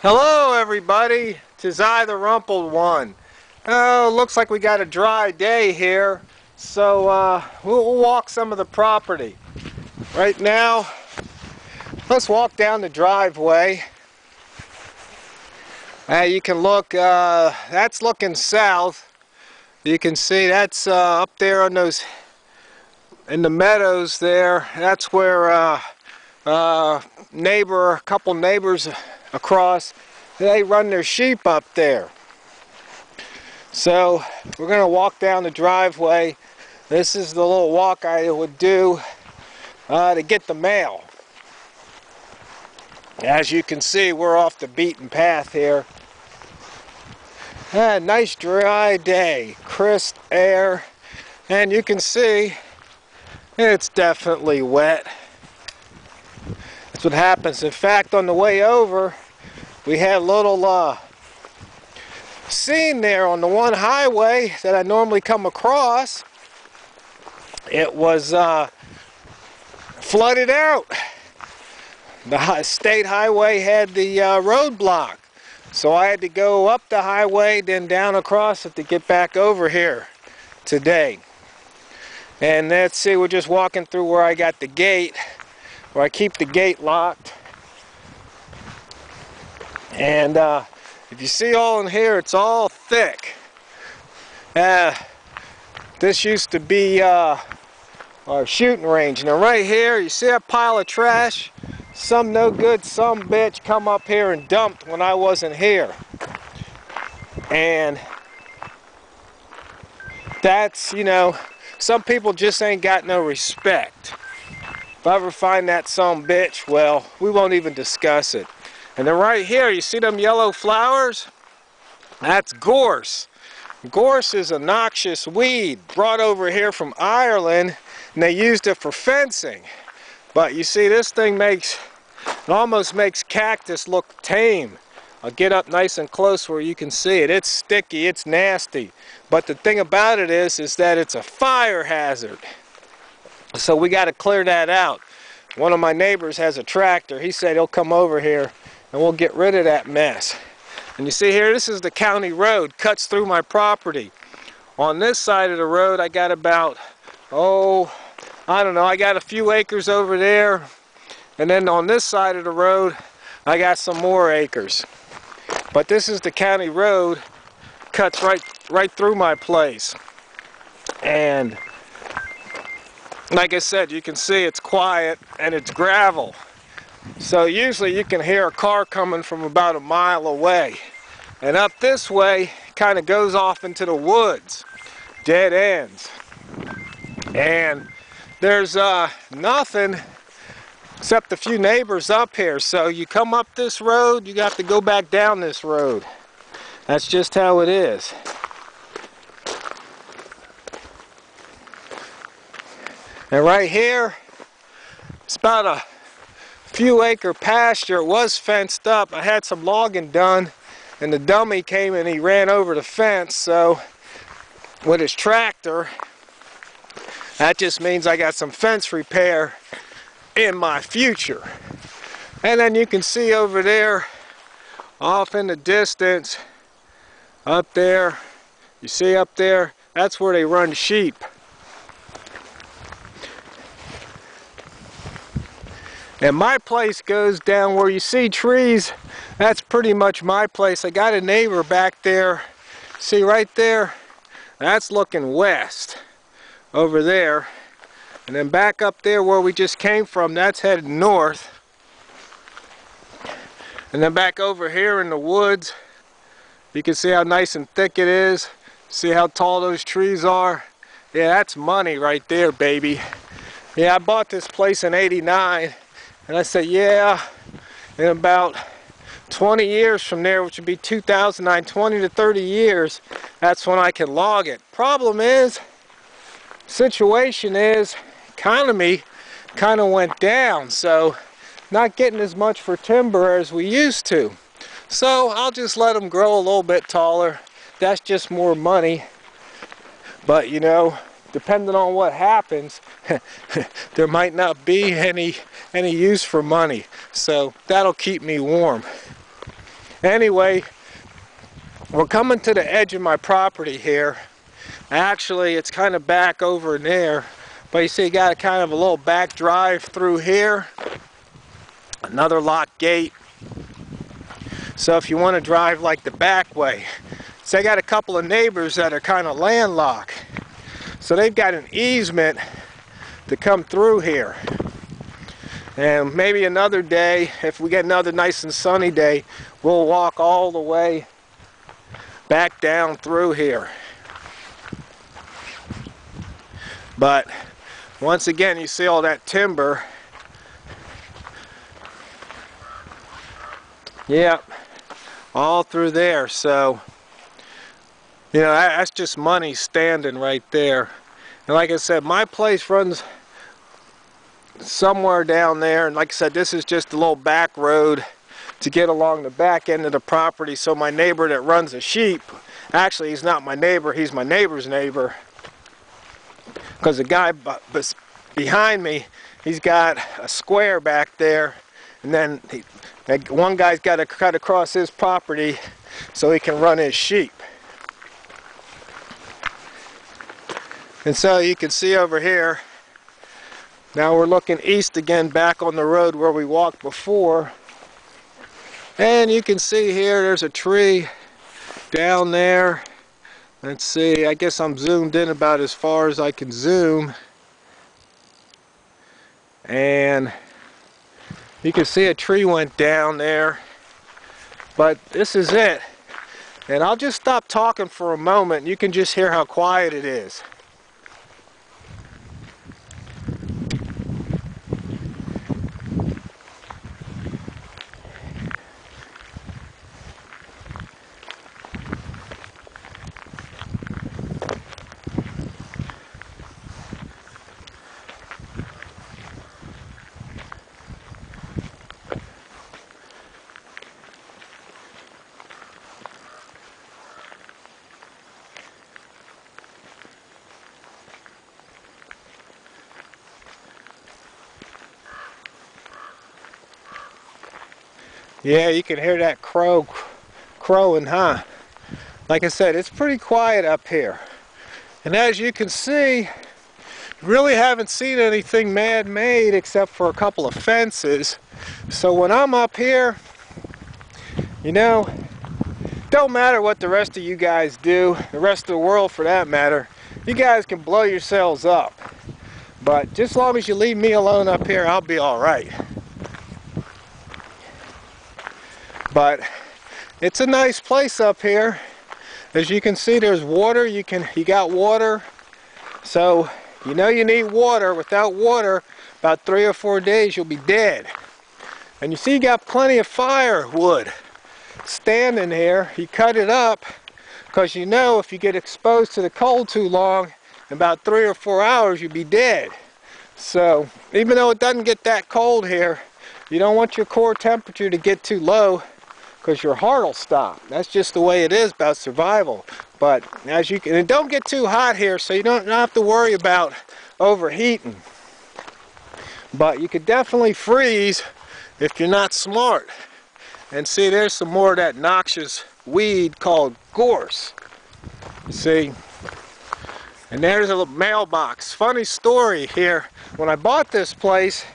Hello everybody, 'tis I, the Rumpled One. Oh, looks like we got a dry day here, so we'll walk some of the property. Right now, let's walk down the driveway. You can look, that's looking south. You can see that's up there on those, in the meadows there. That's where a couple neighbors across, they run their sheep up there. So we're going to walk down the driveway. This is the little walk I would do to get the mail. As you can see, we're off the beaten path here. Nice dry day, crisp air, and you can see it's definitely wet. That's what happens. In fact, on the way over, we had a little scene there on the one highway that I normally come across. It was flooded out. The state highway had the road blocked. So I had to go up the highway, then down across it to get back over here today. And let's see, we're just walking through where I got the gate, where I keep the gate locked. And if you see all in here, it's all thick. This used to be our shooting range. Now right here, you see a pile of trash? Some no good some bitch come up here and dumped when I wasn't here. And that's, you know, some people just ain't got no respect. If I ever find that some bitch, well, we won't even discuss it. And then right here, you see them yellow flowers? That's gorse. Gorse is a noxious weed brought over here from Ireland, and they used it for fencing. But you see, this thing it almost makes cactus look tame. I'll get up nice and close where you can see it. It's sticky, it's nasty. But the thing about it is that it's a fire hazard. So we got to clear that out. One of my neighbors has a tractor. He said he'll come over here and we'll get rid of that mess. And you see here, this is the county road, cuts through my property. On this side of the road, I got about, I don't know, I got a few acres over there. And then on this side of the road, I got some more acres. But this is the county road, cuts right through my place. And like I said, you can see it's quiet and it's gravel. So usually you can hear a car coming from about a mile away. And up this way, kind of goes off into the woods. Dead ends. And there's nothing except a few neighbors up here. So you come up this road, you got to go back down this road. That's just how it is. And right here, it's about a few acre pasture. It was fenced up. I had some logging done, and the dummy came and he ran over the fence. So with his tractor, that just means I got some fence repair in my future. And then you can see over there, off in the distance, up there, you see up there, that's where they run sheep. And my place goes down where you see trees. That's pretty much my place. I got a neighbor back there. See right there? That's looking west over there. And then back up there where we just came from, that's headed north. And then back over here in the woods, you can see how nice and thick it is. See how tall those trees are? Yeah, that's money right there, baby. Yeah, I bought this place in '89. And I said, yeah, in about 20 years from there, which would be 2009, 20 to 30 years, that's when I can log it. Problem is, situation is, economy kind of went down, so not getting as much for timber as we used to. So I'll just let them grow a little bit taller. That's just more money. But you know, depending on what happens, there might not be any use for money. So that'll keep me warm. Anyway, we're coming to the edge of my property here. Actually, it's kind of back over in there, but you see, you got a kind of a little back drive through here. Another locked gate. So if you want to drive like the back way. So I got a couple of neighbors that are kind of landlocked. So they've got an easement to come through here. And maybe another day, if we get another nice and sunny day, we'll walk all the way back down through here. But once again, you see all that timber. Yep, all through there. So, you know, that's just money standing right there. And like I said, my place runs somewhere down there, and like I said, this is just a little back road to get along the back end of the property. So my neighbor that runs the sheep, actually he's not my neighbor, he's my neighbor's neighbor, because the guy behind me, he's got a square back there, and then one guy's got to cut across his property so he can run his sheep. And so you can see over here, now we're looking east again, back on the road where we walked before. And you can see here, there's a tree down there. Let's see, I guess I'm zoomed in about as far as I can zoom. And you can see a tree went down there. But this is it. And I'll just stop talking for a moment, and you can just hear how quiet it is. Yeah, you can hear that crowing, huh? Like I said, it's pretty quiet up here. And as you can see, really haven't seen anything man-made except for a couple of fences. So when I'm up here, you know, don't matter what the rest of you guys do, the rest of the world for that matter, you guys can blow yourselves up. But just as long as you leave me alone up here, I'll be all right. But it's a nice place up here. As you can see, there's water. You got water. So you know you need water. Without water, about 3 or 4 days you'll be dead. And you see you got plenty of firewood standing here. You cut it up because you know if you get exposed to the cold too long, in about 3 or 4 hours you'll be dead. So even though it doesn't get that cold here, you don't want your core temperature to get too low, because your heart will stop. That's just the way it is about survival. But as you can, and don't get too hot here, so you don't have to worry about overheating. But you could definitely freeze if you're not smart. And see, there's some more of that noxious weed called gorse. See? And there's a little mailbox. Funny story here. When I bought this place,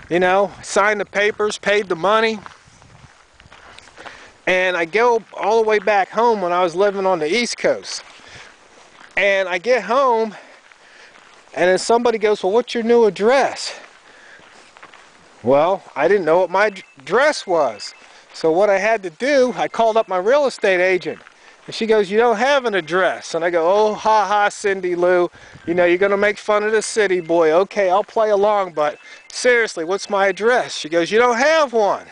you know, signed the papers, paid the money. And I go all the way back home when I was living on the East Coast. And I get home, and then somebody goes, well, what's your new address? Well, I didn't know what my address was. So what I had to do, I called up my real estate agent. And she goes, you don't have an address. And I go, oh, ha ha, Cindy Lou. You know, you're going to make fun of the city boy. Okay, I'll play along, but seriously, what's my address? She goes, you don't have one.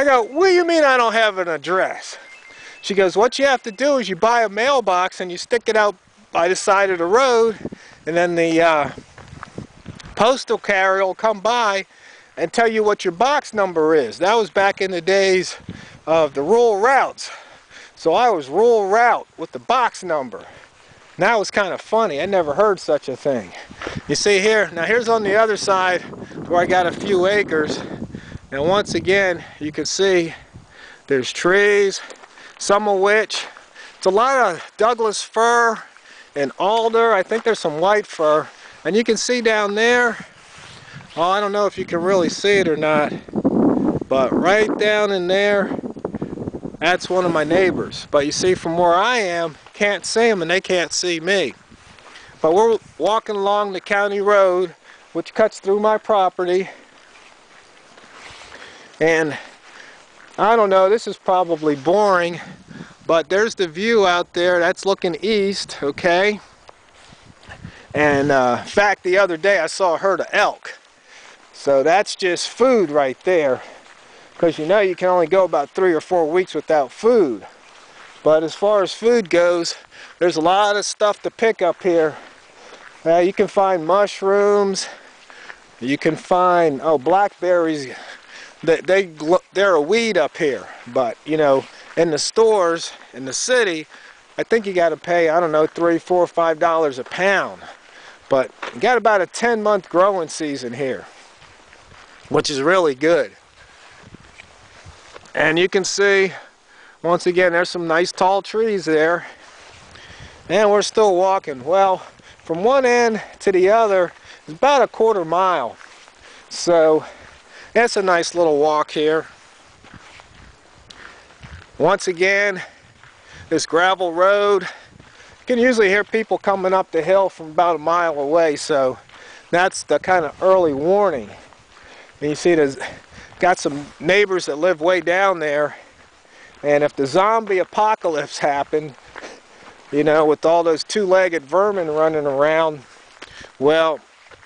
I go, what do you mean I don't have an address? She goes, what you have to do is you buy a mailbox and you stick it out by the side of the road, and then the postal carrier will come by and tell you what your box number is. That was back in the days of the rural routes. So I was rural route with the box number. Now it's kind of funny. I never heard such a thing. You see here, now here's on the other side where I got a few acres. Now once again, you can see There's trees, some of which, it's a lot of Douglas fir and alder. I think there's some white fir. And you can see down there, oh, I don't know if you can really see it or not, but right down in there, that's one of my neighbors. But you see, from where I am, can't see them and they can't see me. But we're walking along the county road, which cuts through my property. And I don't know, this is probably boring, but there's the view out there. That's looking east, okay? And in fact, the other day I saw a herd of elk. So that's just food right there. Because you know you can only go about 3 or 4 weeks without food. But as far as food goes, there's a lot of stuff to pick up here. You can find mushrooms. You can find, oh, blackberries. They're a weed up here. But, you know, in the stores, in the city, I think you got to pay, I don't know, $3, $4, $5 a pound. But you got about a 10-month growing season here, which is really good. And you can see, once again, there's some nice tall trees there. And we're still walking. Well, from one end to the other is about a 1/4 mile. So that's a nice little walk here. Once again, this gravel road, you can usually hear people coming up the hill from about a mile away. So that's the kind of early warning. And you see there's got some neighbors that live way down there, and if the zombie apocalypse happened, you know, with all those two-legged vermin running around, well,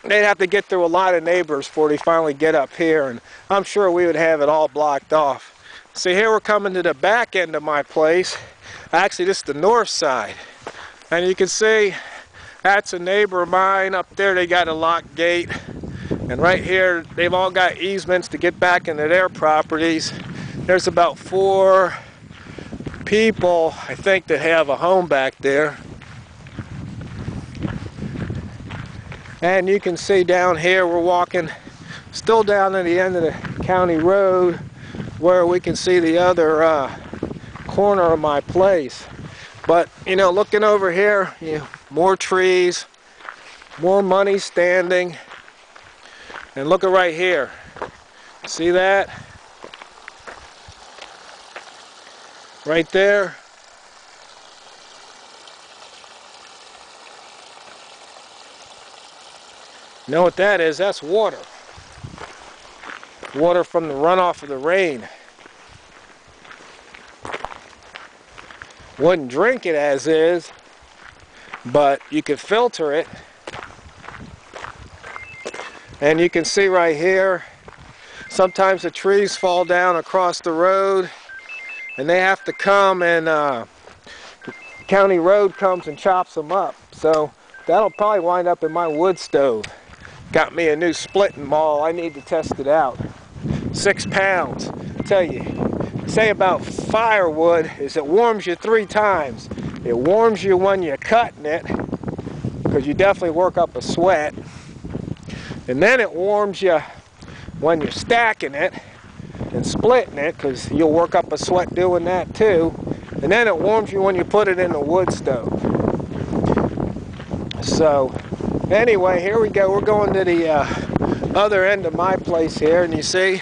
they'd have to get through a lot of neighbors before they finally get up here, and I'm sure we would have it all blocked off. See, here we're coming to the back end of my place. Actually, this is the north side, and you can see that's a neighbor of mine. Up there they got a locked gate. And right here, they've all got easements to get back into their properties. There's about 4 people, I think, that have a home back there. And you can see down here, we're walking still down to the end of the county road where we can see the other corner of my place. But, you know, looking over here, you know, more trees, more money standing. And look at right here. See that? Right there. You know what that is? That's water. Water from the runoff of the rain. Wouldn't drink it as is, but you could filter it. And you can see right here, sometimes the trees fall down across the road, and they have to come and county road comes and chops them up. So that'll probably wind up in my wood stove. Got me a new splitting maul. I need to test it out. 6 pounds. I tell you, say about firewood is it warms you 3 times. It warms you when you're cutting it, because you definitely work up a sweat. And then it warms you when you're stacking it and splitting it, because you'll work up a sweat doing that too. And then it warms you when you put it in the wood stove. So anyway, here we go. We're going to the other end of my place here, and you see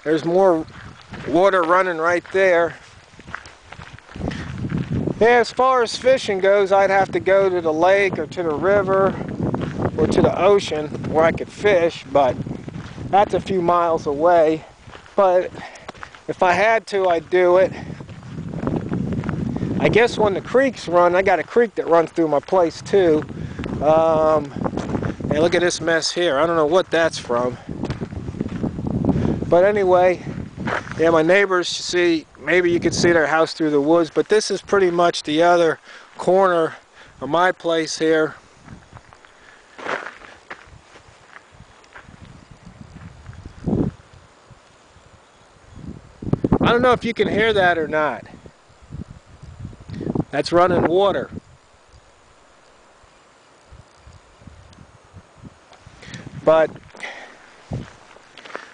there's more water running right there. Yeah, as far as fishing goes, I'd have to go to the lake or to the river or to the ocean where I could fish, but that's a few miles away. But if I had to, I'd do it. I guess when the creeks run, I got a creek that runs through my place too. And look at this mess here. I don't know what that's from. But anyway, yeah, my neighbors, see, maybe you could see their house through the woods, but this is pretty much the other corner of my place here. I don't know if you can hear that or not. That's running water. But, I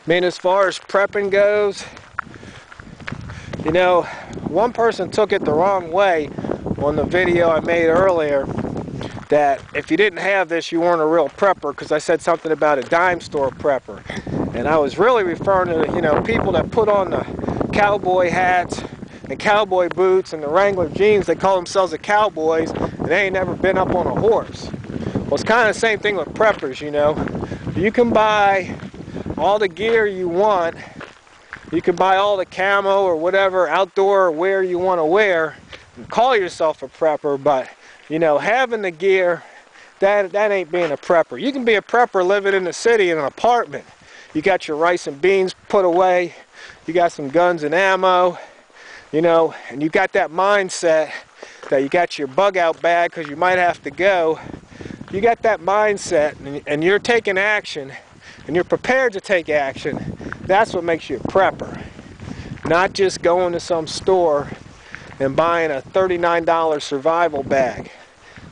mean, as far as prepping goes, You know, one person took it the wrong way on the video I made earlier, that if you didn't have this, you weren't a real prepper, because I said something about a dime store prepper. And I was really referring to, you know, people that put on the cowboy hats and cowboy boots and the Wrangler jeans. They call themselves the cowboys, and they ain't never been up on a horse. Well, it's kind of the same thing with preppers, you know. You can buy all the gear you want. You can buy all the camo or whatever outdoor wear you want to wear and call yourself a prepper, but, you know, having the gear, that ain't being a prepper. You can be a prepper living in the city in an apartment. You got your rice and beans put away. You got some guns and ammo, you know, and you got that mindset that you got your bug out bag because you might have to go. You got that mindset, and you're taking action, and you're prepared to take action. That's what makes you a prepper. Not just going to some store and buying a $39 survival bag.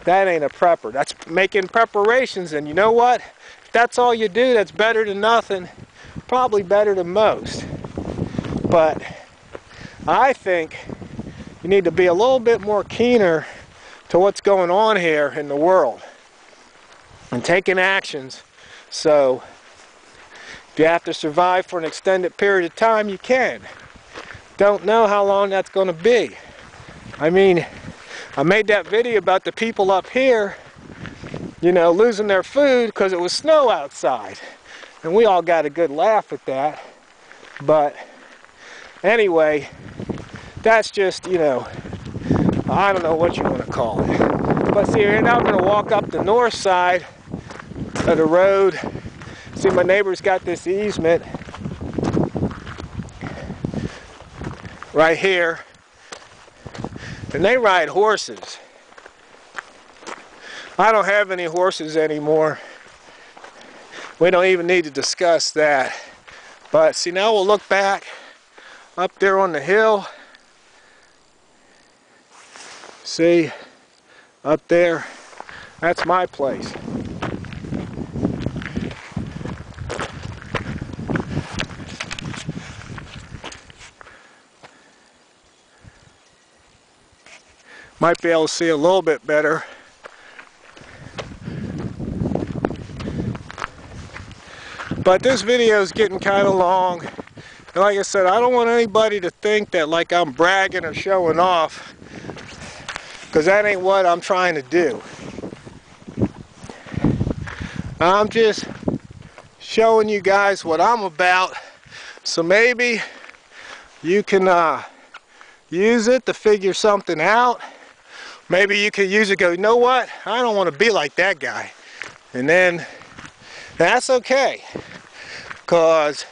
That ain't a prepper. That's making preparations, and you know what? If that's all you do, that's better than nothing. Probably better than most. But I think you need to be a little bit more keener to what's going on here in the world and taking actions. So if you have to survive for an extended period of time, you can. Don't know how long that's going to be. I mean, I made that video about the people up here, you know, losing their food because it was snow outside. And we all got a good laugh at that. But anyway, that's just, you know, I don't know what you want to call it. But see, here now I'm going to walk up the north side of the road. See, my neighbor's got this easement right here, and they ride horses. I don't have any horses anymore. We don't even need to discuss that. But see, now we'll look back up there on the hill. See, up there, that's my place. Might be able to see a little bit better. But this video is getting kind of long. And like I said, I don't want anybody to think that like I'm bragging or showing off, because that ain't what I'm trying to do. I'm just showing you guys what I'm about, so maybe you can use it to figure something out. Maybe you can use it, go, you know what, I don't want to be like that guy. And then that's okay, because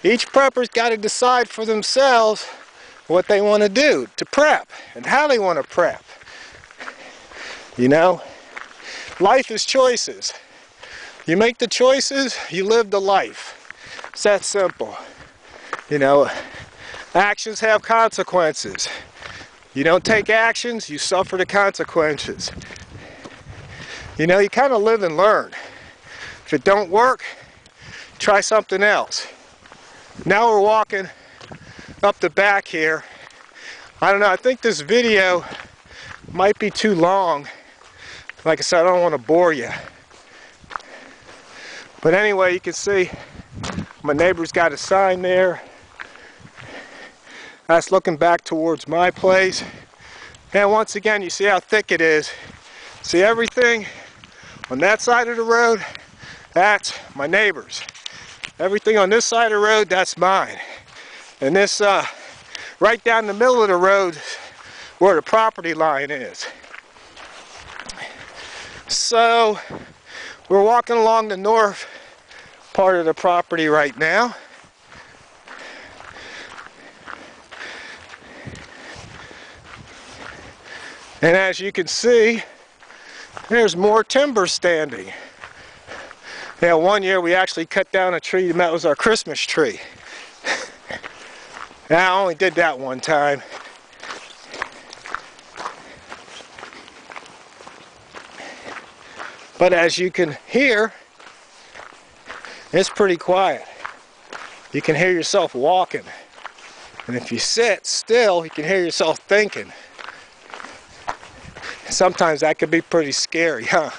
each prepper's got to decide for themselves what they want to do to prep and how they want to prep. You know, life is choices. You make the choices, you live the life. It's that simple. You know, actions have consequences. You don't take actions, you suffer the consequences. You know, you kind of live and learn. If it don't work, try something else. Now we're walking up the back here. I don't know, I think this video might be too long. Like I said, I don't want to bore you. But anyway, you can see my neighbor's got a sign there. That's looking back towards my place. And once again, you see how thick it is. See everything on that side of the road? That's my neighbor's. Everything on this side of the road, that's mine. And this, right down the middle of the road, where the property line is. So, we're walking along the north part of the property right now. And as you can see, there's more timber standing. Yeah, one year we actually cut down a tree, and that was our Christmas tree. I only did that one time. But as you can hear, it's pretty quiet. You can hear yourself walking. And if you sit still, you can hear yourself thinking. Sometimes that could be pretty scary, huh?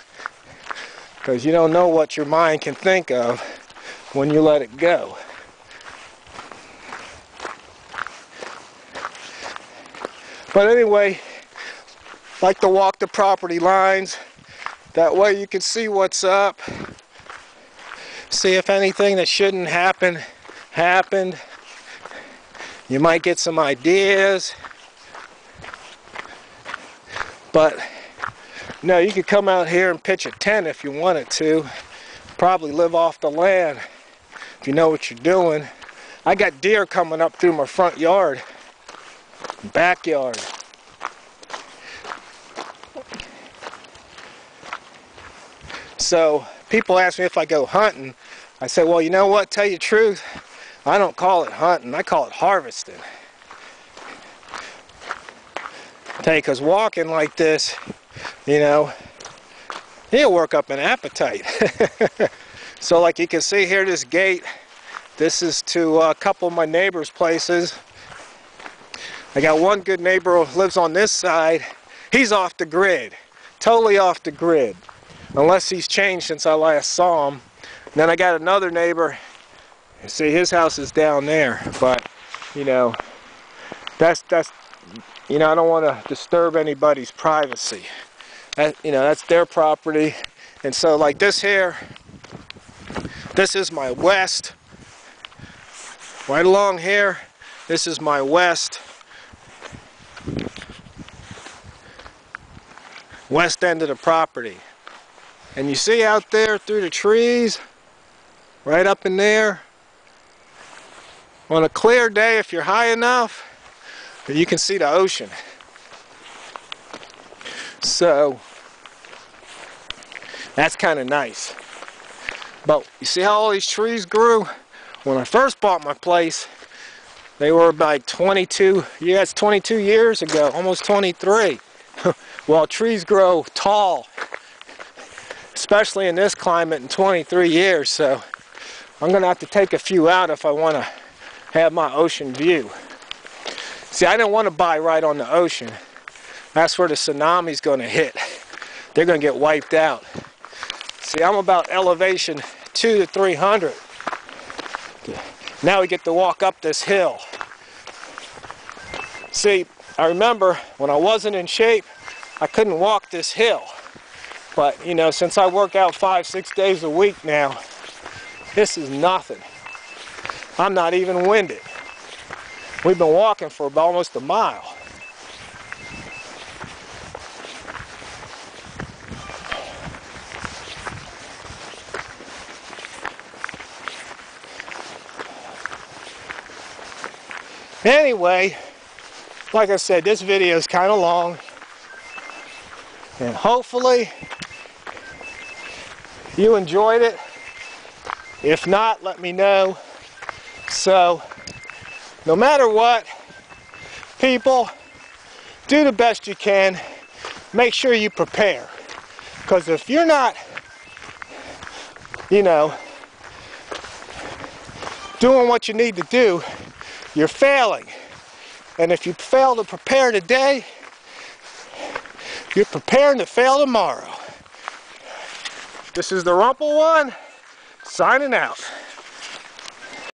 Because you don't know what your mind can think of when you let it go. But anyway, like to walk the property lines. That way you can see what's up. See if anything that shouldn't happen happened. You might get some ideas. But no, you could come out here and pitch a tent if you wanted to. Probably live off the land if you know what you're doing. I got deer coming up through my front yard, backyard. So people ask me if I go hunting. I say, well, you know what? Tell you the truth, I don't call it hunting. I call it harvesting. Tell you, because walking like this, you know, it'll work up an appetite. So like you can see here, this gate, this is to a couple of my neighbors' places. I got one good neighbor who lives on this side. He's off the grid, totally off the grid, unless he's changed since I last saw him. And then I got another neighbor. You see, his house is down there, but you know, that's you know, I don't want to disturb anybody's privacy. You know, that's their property. And so like this here, this is my west. Right along here, this is my west end of the property. And you see out there through the trees, right up in there, on a clear day, if you're high enough, you can see the ocean. So that's kind of nice. But you see how all these trees grew? When I first bought my place, they were like 22 years ago, almost 23. Well, trees grow tall, especially in this climate, in 23 years. So I'm going to have to take a few out if I want to have my ocean view. See, I didn't want to buy right on the ocean. That's where the tsunami's going to hit. They're going to get wiped out. See, I'm about elevation 200 to 300. Now we get to walk up this hill. See, I remember when I wasn't in shape, I couldn't walk this hill. But, you know, since I work out 5-6 days a week now, this is nothing. I'm not even winded. We've been walking for about almost a mile. Anyway, like I said, this video is kind of long. And hopefully you enjoyed it. If not, let me know. So, no matter what, people, do the best you can. Make sure you prepare. Because if you're not, you know, doing what you need to do, you're failing. And if you fail to prepare today, you're preparing to fail tomorrow. This is TheRumpledOne, signing out.